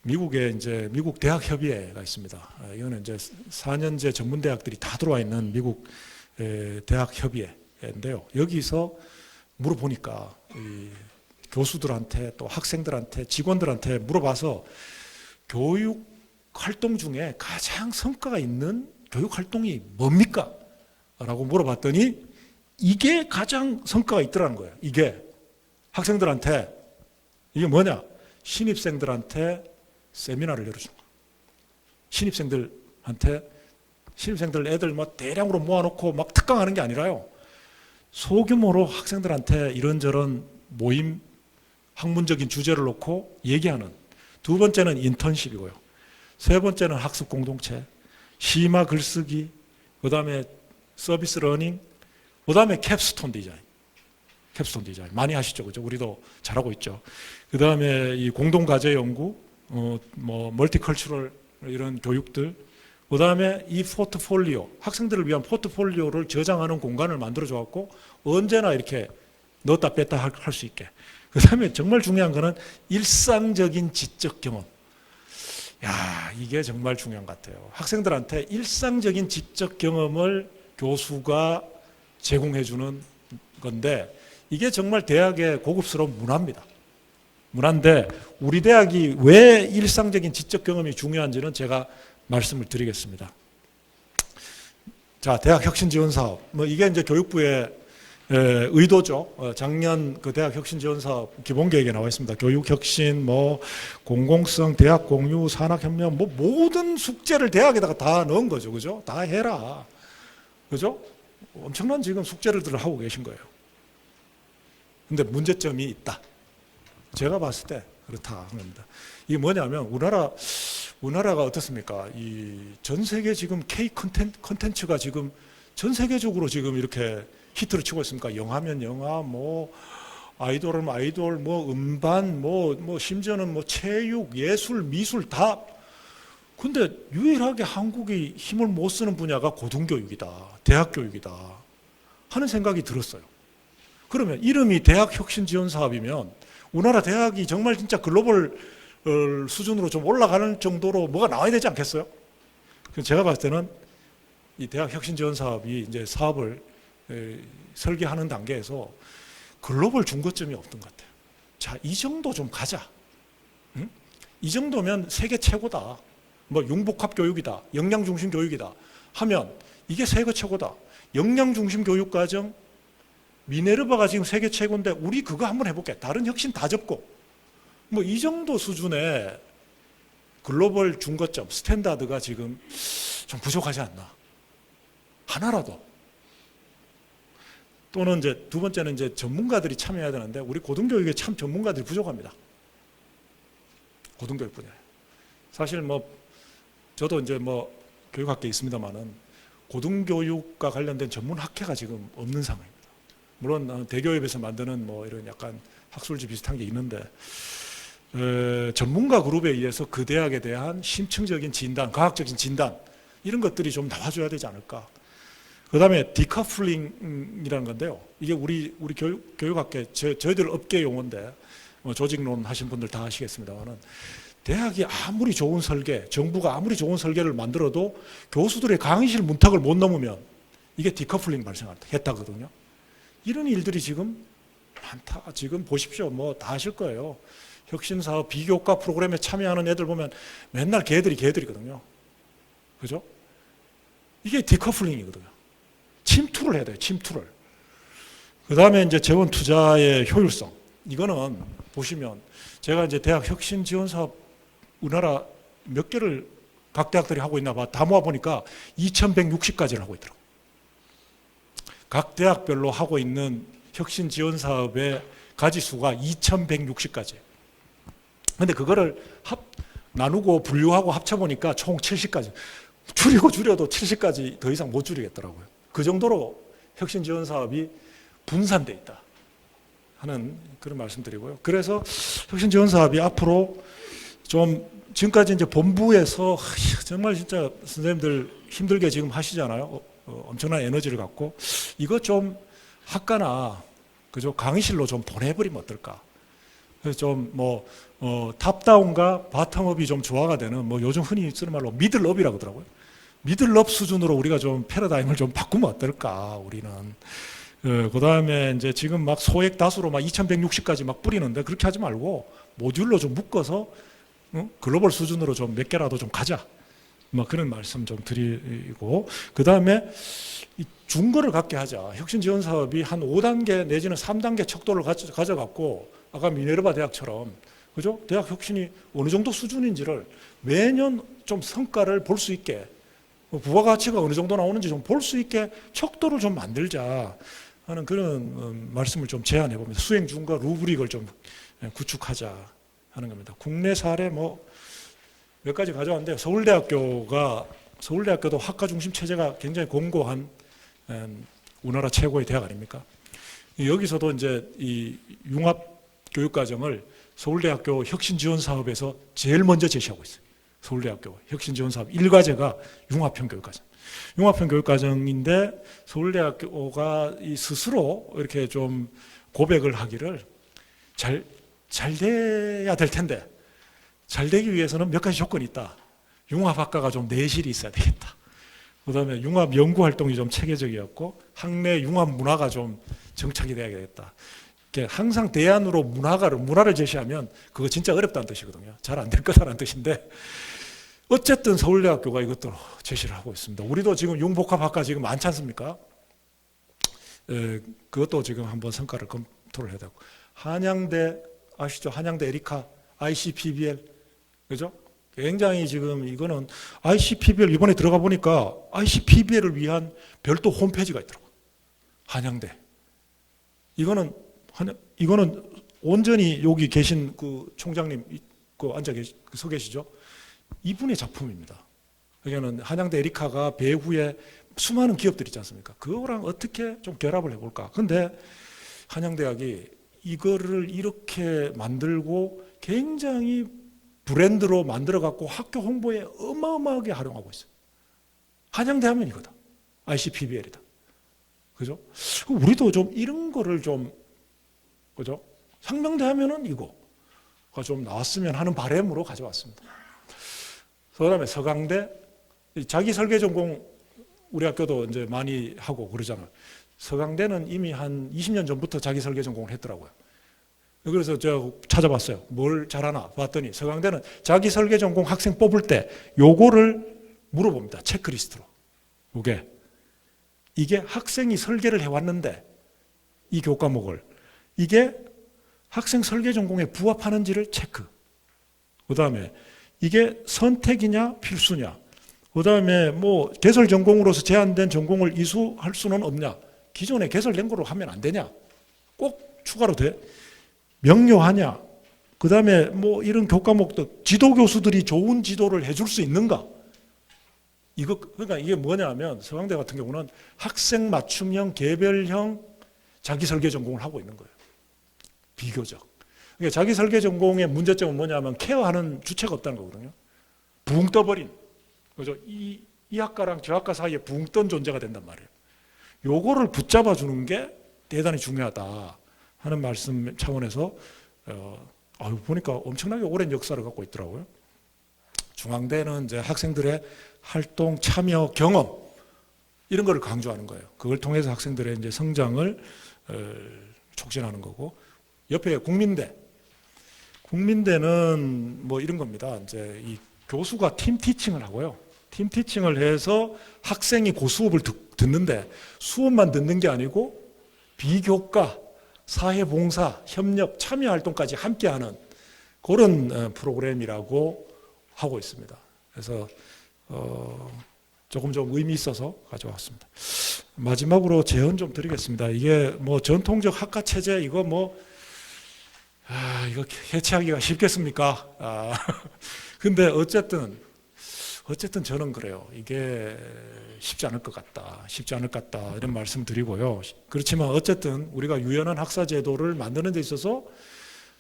미국에 이제 미국 대학 협의회가 있습니다. 이거는 이제 4년제 전문 대학들이 다 들어와 있는 미국 대학 협의회인데요. 여기서 물어보니까 이 교수들한테 또 학생들한테 직원들한테 물어봐서 교육 활동 중에 가장 성과가 있는 교육 활동이 뭡니까? 라고 물어봤더니 이게 가장 성과가 있더라는 거예요. 이게 학생들한테 이게 뭐냐? 신입생들한테 세미나를 열어주는 거예요. 신입생들 애들 막 대량으로 모아놓고 막 특강하는 게 아니라요. 소규모로 학생들한테 이런저런 모임, 학문적인 주제를 놓고 얘기하는. 두 번째는 인턴십이고요. 세 번째는 학습 공동체, 심화 글쓰기, 그 다음에 서비스 러닝, 그 다음에 캡스톤 디자인. 많이 하시죠, 그죠? 우리도 잘하고 있죠. 그 다음에 이 공동과제 연구, 뭐 멀티컬처럴 이런 교육들, 그 다음에 이 포트폴리오, 학생들을 위한 포트폴리오를 저장하는 공간을 만들어줘 갖고 언제나 이렇게 넣었다 뺐다 할 수 있게. 그 다음에 정말 중요한 거는 일상적인 지적 경험. 야, 이게 정말 중요한 것 같아요. 학생들한테 일상적인 지적 경험을 교수가 제공해주는 건데 이게 정말 대학의 고급스러운 문화입니다. 문화인데 우리 대학이 왜 일상적인 지적 경험이 중요한지는 제가 말씀을 드리겠습니다. 자, 대학 혁신 지원 사업. 뭐 이게 이제 교육부의 의도죠. 작년 그 대학 혁신 지원 사업 기본 계획에 나와 있습니다. 교육 혁신, 뭐 공공성, 대학 공유, 산학 혁명, 뭐 모든 숙제를 대학에다가 다 넣은 거죠, 그죠? 다 해라, 그죠? 엄청난 지금 숙제를 하고 계신 거예요. 근데 문제점이 있다. 제가 봤을 때 그렇다 하는 겁니다. 이게 뭐냐면 우리나라가 어떻습니까? 이 전 세계 지금 K 컨텐츠가 지금 전 세계적으로 지금 이렇게 히트를 치고 있습니까? 영화면 영화, 뭐 아이돌은 아이돌, 뭐 음반, 뭐 심지어는 뭐 체육, 예술, 미술 다. 근데 유일하게 한국이 힘을 못 쓰는 분야가 고등교육이다, 대학교육이다 하는 생각이 들었어요. 그러면 이름이 대학혁신지원사업이면 우리나라 대학이 정말 진짜 글로벌 수준으로 좀 올라가는 정도로 뭐가 나와야 되지 않겠어요? 제가 봤을 때는 이 대학혁신지원사업이 이제 사업을 설계하는 단계에서 글로벌 중거점이 없던 것 같아요. 자, 이 정도 좀 가자. 응? 이 정도면 세계 최고다. 뭐 융복합 교육이다, 역량 중심 교육이다 하면 이게 세계 최고다. 역량 중심 교육 과정, 미네르바가 지금 세계 최고인데 우리 그거 한번 해볼게. 다른 혁신 다 접고 뭐 이 정도 수준의 글로벌 중거점, 스탠다드가 지금 좀 부족하지 않나. 하나라도. 또는 이제 두 번째는 이제 전문가들이 참여해야 되는데 우리 고등교육에 참 전문가들이 부족합니다. 고등교육 분야에. 사실 뭐 저도 이제 뭐 교육학계에 있습니다만은 고등교육과 관련된 전문 학회가 지금 없는 상황입니다. 물론 대교협에서 만드는 뭐 이런 약간 학술지 비슷한 게 있는데 전문가 그룹에 의해서 그 대학에 대한 심층적인 진단, 과학적인 진단 이런 것들이 좀 나와줘야 되지 않을까. 그 다음에 디커플링이라는 건데요. 이게 우리 교육학계 저희들 업계 용어인데 조직론 하신 분들 다 아시겠습니다만은 대학이 아무리 좋은 설계, 정부가 아무리 좋은 설계를 만들어도 교수들의 강의실 문턱을 못 넘으면 이게 디커플링 발생했다거든요. 이런 일들이 지금 많다. 지금 보십시오. 뭐 다 아실 거예요. 혁신사업 비교과 프로그램에 참여하는 애들 보면 맨날 걔들이거든요. 그죠? 이게 디커플링이거든요. 침투를 해야 돼요. 침투를. 그 다음에 이제 재원 투자의 효율성. 이거는 보시면 제가 이제 대학 혁신 지원 사업 우리나라 몇 개를 각 대학들이 하고 있나 봐. 다 모아보니까 2160가지를 하고 있더라고요. 각 대학별로 하고 있는 혁신 지원 사업의 가지수가 2160가지. 근데 그거를 나누고 분류하고 합쳐보니까 총 70가지. 줄여도 70가지 더 이상 못 줄이겠더라고요. 그 정도로 혁신 지원 사업이 분산돼 있다 하는 그런 말씀드리고요. 그래서 혁신 지원 사업이 앞으로 좀 지금까지 이제 본부에서 정말 진짜 선생님들 힘들게 지금 하시잖아요. 엄청난 에너지를 갖고 이거 좀 학과나 그죠 강의실로 좀 보내버리면 어떨까? 그래서 좀 탑다운과 바텀업이 좀 조화가 되는 요즘 흔히 쓰는 말로 미들업이라고 하더라고요. 미들업 수준으로 우리가 좀 패러다임을 좀 바꾸면 어떨까? 우리는 그 다음에 이제 지금 막 소액 다수로 막 2160까지 막 뿌리는데 그렇게 하지 말고 모듈로 좀 묶어서 글로벌 수준으로 좀 몇 개라도 좀 가자. 그런 말씀 좀 드리고, 그 다음에 중거를 갖게 하자. 혁신 지원 사업이 한 5단계 내지는 3단계 척도를 가져갖고, 아까 미네르바 대학처럼, 그죠? 대학 혁신이 어느 정도 수준인지를 매년 좀 성과를 볼 수 있게, 부가가치가 어느 정도 나오는지 좀 볼 수 있게 척도를 좀 만들자 하는 그런 말씀을 좀 제안해 봅니다. 수행 중과 루브릭을 좀 구축하자 하는 겁니다. 국내 사례 몇 가지 가져왔는데 서울대학교도 학과 중심 체제가 굉장히 공고한 우리나라 최고의 대학 아닙니까? 여기서도 이제 이 융합 교육과정을 서울대학교 혁신 지원 사업에서 제일 먼저 제시하고 있어요. 서울대학교 혁신 지원 사업 1과제가 융합형 교육과정. 융합형 교육과정인데 서울대학교가 스스로 이렇게 좀 고백을 하기를 잘 돼야 될 텐데 잘 되기 위해서는 몇 가지 조건이 있다. 융합학과가 좀 내실이 있어야 되겠다. 그 다음에 융합 연구활동이 좀 체계적이었고 학내 융합 문화가 좀 정착이 돼야 되겠다. 항상 대안으로 문화를 제시하면 그거 진짜 어렵다는 뜻이거든요. 잘 안 될 거다라는 뜻인데 어쨌든 서울대학교가 이것도 제시를 하고 있습니다. 우리도 지금 융복합학과 지금 많지 않습니까? 그것도 지금 한번 성과를 검토를 해야 되고 한양대 아시죠? 한양대 에리카 ICPBL 그죠? 굉장히 지금 이거는 ICPBL 이번에 들어가 보니까 ICPBL을 위한 별도 홈페이지가 있더라고요. 한양대. 이거는 온전히 여기 계신 그 총장님 서 계시죠? 이분의 작품입니다. 그러니까 한양대 에리카가 배후에 수많은 기업들이 있지 않습니까? 그거랑 어떻게 좀 결합을 해볼까? 근데 한양대학이 이거를 이렇게 만들고 굉장히 브랜드로 만들어갖고 학교 홍보에 어마어마하게 활용하고 있어요. 한양대 하면 이거다. ICPBL이다. 그죠? 우리도 좀 이런 거를 좀, 그죠? 상명대 하면은 이거가 좀 나왔으면 하는 바람으로 가져왔습니다. 그 다음에 서강대, 자기 설계 전공 우리 학교도 이제 많이 하고 그러잖아요. 서강대는 이미 한 20년 전부터 자기 설계 전공을 했더라고요. 그래서 제가 찾아봤어요. 뭘 잘하나 봤더니 서강대는 자기 설계 전공 학생 뽑을 때 요거를 물어봅니다. 체크리스트로. 이게 학생이 설계를 해왔는데 이 교과목을 이게 학생 설계 전공에 부합하는지를 체크. 그 다음에 이게 선택이냐 필수냐. 그 다음에 개설 전공으로서 제한된 전공을 이수할 수는 없냐. 기존에 개설된 거로 하면 안 되냐. 꼭 추가로 돼. 명료하냐. 그 다음에 이런 교과목도 지도 교수들이 좋은 지도를 해줄 수 있는가. 그러니까 이게 뭐냐면 서강대 같은 경우는 학생 맞춤형 개별형 자기 설계 전공을 하고 있는 거예요. 비교적. 그러니까 자기 설계 전공의 문제점은 뭐냐면 케어하는 주체가 없다는 거거든요. 붕 떠버린. 그죠? 이 학과랑 저 학과 사이에 붕 뜬 존재가 된단 말이에요. 요거를 붙잡아 주는 게 대단히 중요하다 하는 말씀 차원에서 보니까 엄청나게 오랜 역사를 갖고 있더라고요. 중앙대는 이제 학생들의 활동, 참여, 경험 이런 거를 강조하는 거예요. 그걸 통해서 학생들의 이제 성장을 촉진하는 거고, 옆에 국민대는 이런 겁니다. 이제 이 교수가 팀 티칭을 하고요. 팀 티칭을 해서 학생이 그 수업을 듣는데 수업만 듣는 게 아니고 비교과, 사회봉사, 협력, 참여활동까지 함께하는 그런 프로그램이라고 하고 있습니다. 그래서 조금 좀 의미 있어서 가져왔습니다. 마지막으로 제언 좀 드리겠습니다. 이게 뭐 전통적 학과 체제 이거 이거 해체하기가 쉽겠습니까? 근데 어쨌든 저는 그래요. 이게 쉽지 않을 것 같다. 이런 말씀 드리고요. 그렇지만 어쨌든 우리가 유연한 학사 제도를 만드는 데 있어서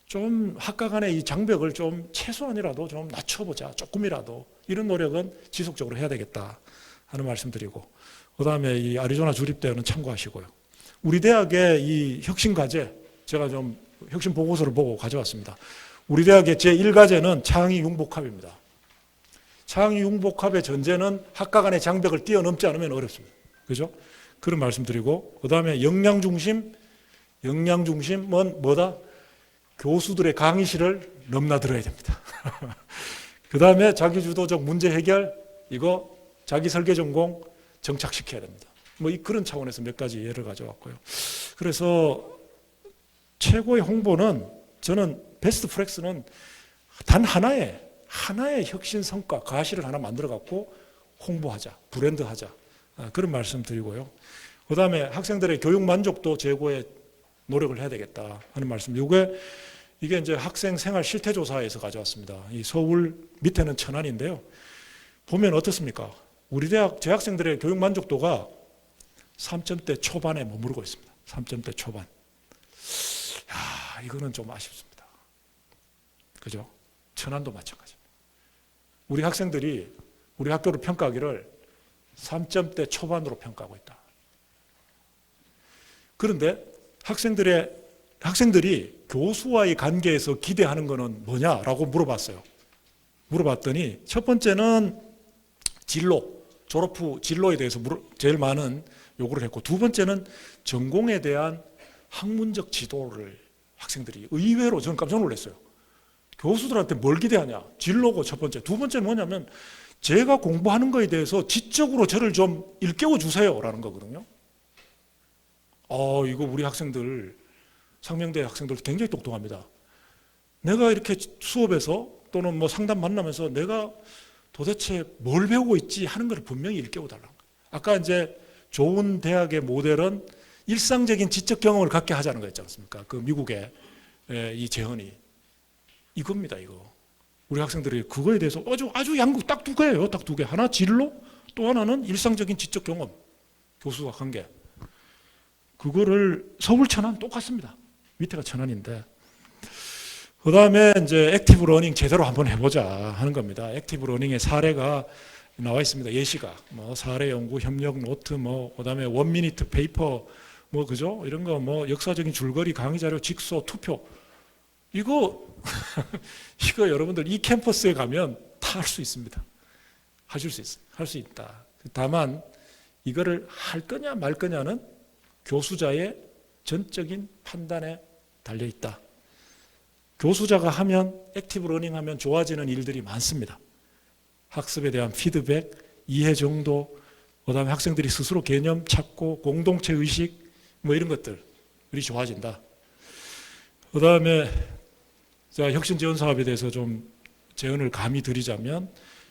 좀 학과 간의 이 장벽을 좀 최소한이라도 좀 낮춰보자. 조금이라도 이런 노력은 지속적으로 해야 되겠다 하는 말씀 드리고, 그 다음에 이 아리조나 주립대는 참고하시고요. 우리 대학의 이 혁신 과제, 제가 좀 혁신 보고서를 보고 가져왔습니다. 우리 대학의 제1과제는 창의 융복합입니다. 창의 융복합의 전제는 학과 간의 장벽을 뛰어넘지 않으면 어렵습니다. 그죠? 그런 말씀 드리고, 그 다음에 역량 중심은 뭐다? 교수들의 강의실을 넘나들어야 됩니다. 그 다음에 자기주도적 문제 해결, 이거 자기 설계 전공 정착시켜야 됩니다. 뭐 그런 차원에서 몇 가지 예를 가져왔고요. 그래서 최고의 홍보는, 저는 베스트 프랙스는 단 하나의 혁신 성과, 가시를 하나 만들어 갖고 홍보하자, 브랜드하자, 그런 말씀 드리고요. 그 다음에 학생들의 교육 만족도 제고에 노력을 해야 되겠다 하는 말씀. 이게 이제 학생 생활 실태 조사에서 가져왔습니다. 이 서울 밑에는 천안인데요. 보면 어떻습니까? 우리 대학 재학생들의 교육 만족도가 3점대 초반에 머무르고 있습니다. 3점대 초반. 이거는 좀 아쉽습니다. 그죠? 천안도 마찬가지입니다. 우리 학생들이 우리 학교를 평가하기를 3점대 초반으로 평가하고 있다. 그런데 학생들이 교수와의 관계에서 기대하는 것은 뭐냐라고 물어봤어요. 물어봤더니 첫 번째는 졸업 후 진로에 대해서 제일 많은 요구를 했고, 두 번째는 전공에 대한 학문적 지도를 학생들이 의외로 저는 깜짝 놀랐어요. 교수들한테 뭘 기대하냐? 진로고 첫 번째. 두 번째는 뭐냐면 제가 공부하는 거에 대해서 지적으로 저를 좀 일깨워 주세요라는 거거든요. 이거 우리 학생들, 상명대 학생들 굉장히 똑똑합니다. 내가 이렇게 수업에서 또는 뭐 상담 만나면서 내가 도대체 뭘 배우고 있지 하는 걸 분명히 일깨워 달라는 거예요. 아까 이제 좋은 대학의 모델은 일상적인 지적 경험을 갖게 하자는 거였지 않습니까? 그 미국의 이 제언이 이겁니다. 이거 우리 학생들이 그거에 대해서 아주 양국 딱 두 개예요. 딱 두 개. 하나 진로, 또 하나는 일상적인 지적 경험, 교수와 관계. 그거를 서울 천안 똑같습니다. 밑에가 천안인데, 그 다음에 이제 액티브 러닝 제대로 한번 해보자 하는 겁니다. 액티브 러닝의 사례가 나와 있습니다. 예시가 뭐 사례 연구, 협력 노트, 그 다음에 원미니트 페이퍼, 그죠? 이런 거 역사적인 줄거리, 강의 자료, 직소, 투표. 이거 여러분들 이 캠퍼스에 가면 다 할 수 있습니다. 하실 수 있어요. 할 수 있다. 다만 이거를 할 거냐 말 거냐는 교수자의 전적인 판단에 달려 있다. 교수자가 하면, 액티브 러닝 하면 좋아지는 일들이 많습니다. 학습에 대한 피드백, 이해 정도, 그 다음에 학생들이 스스로 개념 찾고 공동체 의식, 이런 것들이 좋아진다. 그 다음에 혁신 지원 사업에 대해서 좀 제언을 감히 드리자면,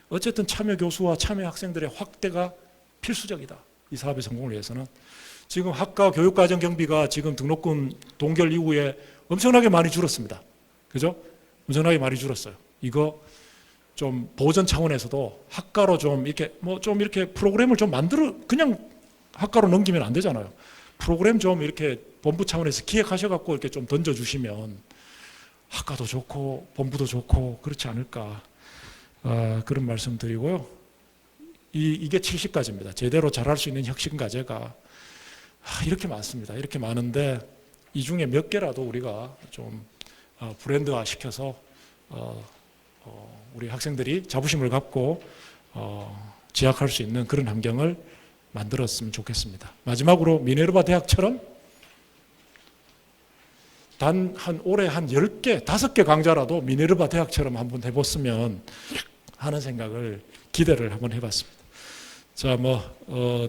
어쨌든 참여 교수와 참여 학생들의 확대가 필수적이다. 이 사업의 성공을 위해서는. 지금 학과 교육과정 경비가 지금 등록금 동결 이후에 엄청나게 많이 줄었습니다. 그죠? 엄청나게 많이 줄었어요. 이거 좀 보전 차원에서도 학과로 좀 이렇게 프로그램을 좀 그냥 학과로 넘기면 안 되잖아요. 프로그램 좀 이렇게 본부 차원에서 기획하셔갖고 이렇게 좀 던져주시면 학과도 좋고 본부도 좋고 그렇지 않을까. 그런 말씀 드리고요. 이게 70가지입니다. 제대로 잘할 수 있는 혁신 과제가 이렇게 많습니다. 이렇게 많은데 이 중에 몇 개라도 우리가 좀 브랜드화 시켜서 우리 학생들이 자부심을 갖고 지학할 수 있는 그런 환경을 만들었으면 좋겠습니다. 마지막으로 미네르바 대학처럼 올해 한 10개, 5개 강좌라도 미네르바 대학처럼 한번 해봤으면 하는 생각을, 기대를 한번 해봤습니다. 자,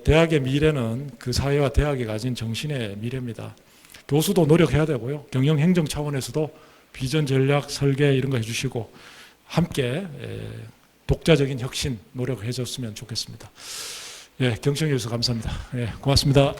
대학의 미래는 그 사회와 대학이 가진 정신의 미래입니다. 교수도 노력해야 되고요. 경영 행정 차원에서도 비전 전략 설계 이런 거 해주시고 함께 독자적인 혁신 노력해 줬으면 좋겠습니다. 예, 경청해 주셔서 감사합니다. 예, 고맙습니다.